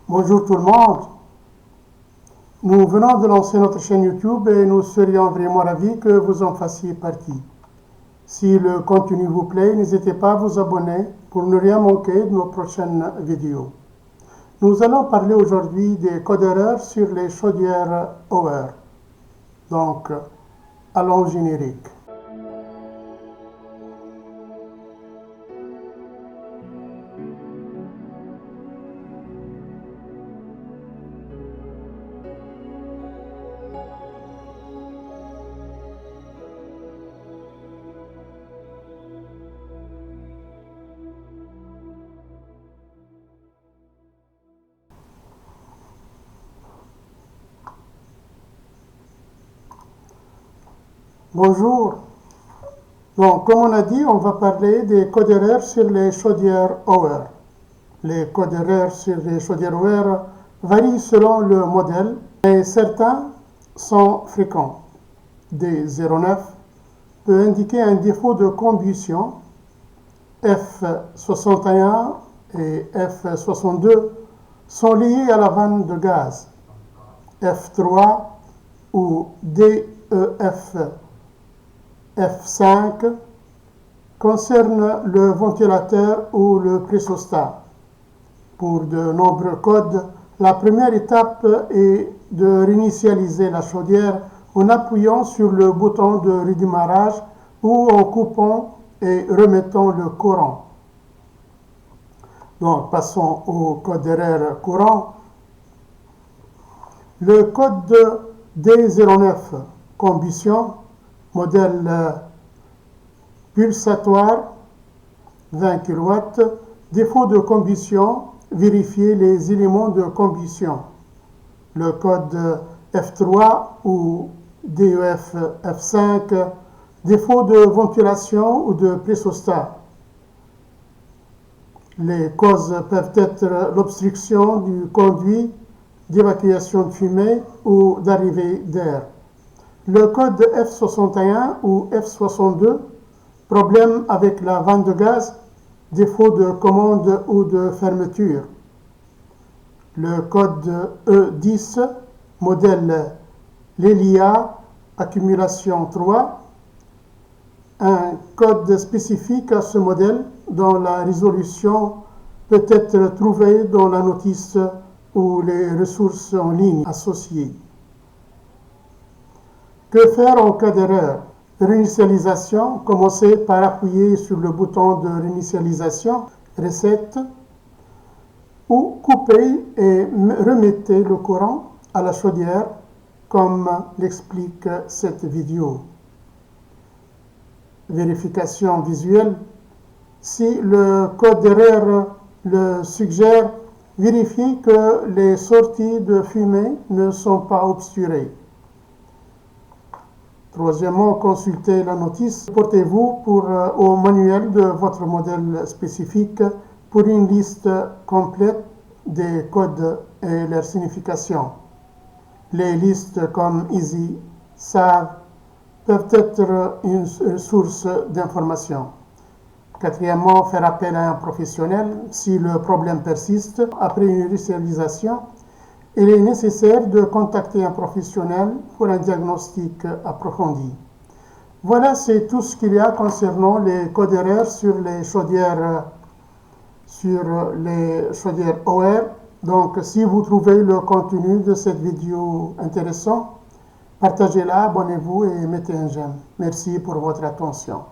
Bonjour tout le monde. Nous venons de lancer notre chaîne YouTube et nous serions vraiment ravis que vous en fassiez partie. Si le contenu vous plaît, n'hésitez pas à vous abonner pour ne rien manquer de nos prochaines vidéos. Nous allons parler aujourd'hui des codes erreurs sur les chaudières Hauer. Donc, allons au générique. Bonjour. Donc, comme on a dit, on va parler des codes erreurs sur les chaudières Hauer. Les codes erreurs sur les chaudières Hauer varient selon le modèle, mais certains sont fréquents. D09 peut indiquer un défaut de combustion. F61 et F62 sont liés à la vanne de gaz. F3 ou DEF F5 concerne le ventilateur ou le pressostat. Pour de nombreux codes, la première étape est de réinitialiser la chaudière en appuyant sur le bouton de redémarrage ou en coupant et remettant le courant. Donc, passons au code d'erreur courant. Le code D09 combustion, modèle pulsatoire 20 kW, défaut de combustion, vérifier les éléments de combustion. Le code F3 ou DEF F5, défaut de ventilation ou de pressostat. Les causes peuvent être l'obstruction du conduit, d'évacuation de fumée ou d'arrivée d'air. Le code F61 ou F62, problème avec la vanne de gaz, défaut de commande ou de fermeture. Le code E10, modèle Lelia, accumulation 3, un code spécifique à ce modèle dont la résolution peut être trouvée dans la notice ou les ressources en ligne associées. Que faire en cas d'erreur? Réinitialisation, commencez par appuyer sur le bouton de réinitialisation, Reset, ou coupez et remettez le courant à la chaudière, comme l'explique cette vidéo. Vérification visuelle. Si le code d'erreur le suggère, vérifiez que les sorties de fumée ne sont pas obturées. Troisièmement, consultez la notice. Portez-vous au manuel de votre modèle spécifique pour une liste complète des codes et leur signification. Les listes comme Easy, Save peuvent être une source d'information. Quatrièmement, faire appel à un professionnel si le problème persiste. Après une réinitialisation, il est nécessaire de contacter un professionnel pour un diagnostic approfondi. Voilà, c'est tout ce qu'il y a concernant les codes erreurs sur les chaudières Hauer. Donc, si vous trouvez le contenu de cette vidéo intéressant, partagez-la, abonnez-vous et mettez un j'aime. Merci pour votre attention.